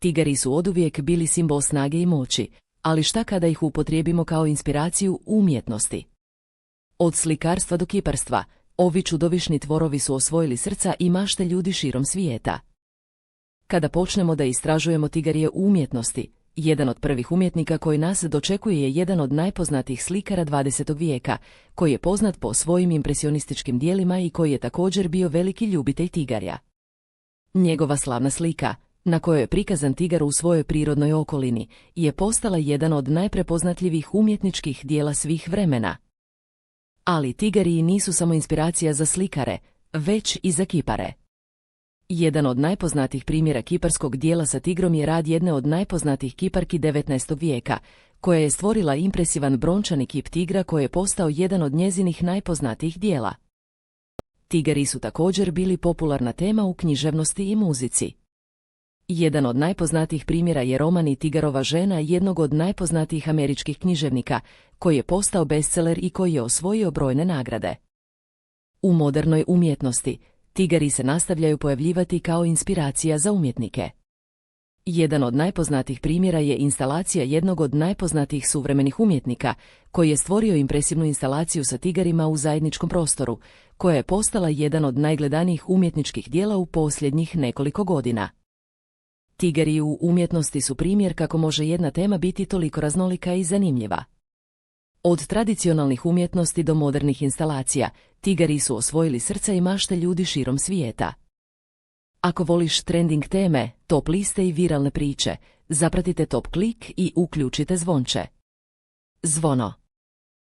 Tigari su oduvijek bili simbol snage i moći, ali šta kada ih upotrijebimo kao inspiraciju umjetnosti? Od slikarstva do kiparstva, ovi čudovišni tvorovi su osvojili srca i mašte ljudi širom svijeta. Kada počnemo da istražujemo tigarije umjetnosti, jedan od prvih umjetnika koji nas dočekuje je jedan od najpoznatijih slikara 20. vijeka, koji je poznat po svojim impresionističkim dijelima i koji je također bio veliki ljubitelj tigarja. Njegova slavna slika, na kojoj je prikazan tigar u svojoj prirodnoj okolini, je postala jedan od najprepoznatljivijih umjetničkih dijela svih vremena. Ali tigari nisu samo inspiracija za slikare, već i za kipare. Jedan od najpoznatijih primjera kiparskog dijela sa tigrom je rad jedne od najpoznatijih kiparki 19. vijeka, koja je stvorila impresivan brončani kip tigra koji je postao jedan od njezinih najpoznatijih dijela. Tigari su također bili popularna tema u književnosti i muzici. Jedan od najpoznatijih primjera je roman I Tigarova žena jednog od najpoznatijih američkih književnika, koji je postao bestseller i koji je osvojio brojne nagrade. U modernoj umjetnosti, tigari se nastavljaju pojavljivati kao inspiracija za umjetnike. Jedan od najpoznatijih primjera je instalacija jednog od najpoznatijih suvremenih umjetnika, koji je stvorio impresivnu instalaciju sa tigarima u zajedničkom prostoru, koja je postala jedan od najgledanijih umjetničkih dijela u posljednjih nekoliko godina. Tigari u umjetnosti su primjer kako može jedna tema biti toliko raznolika i zanimljiva. Od tradicionalnih umjetnosti do modernih instalacija, tigari su osvojili srca i mašte ljudi širom svijeta. Ako voliš trending teme, top liste i viralne priče, zapratite Top Klik i uključite zvonče. Zvono.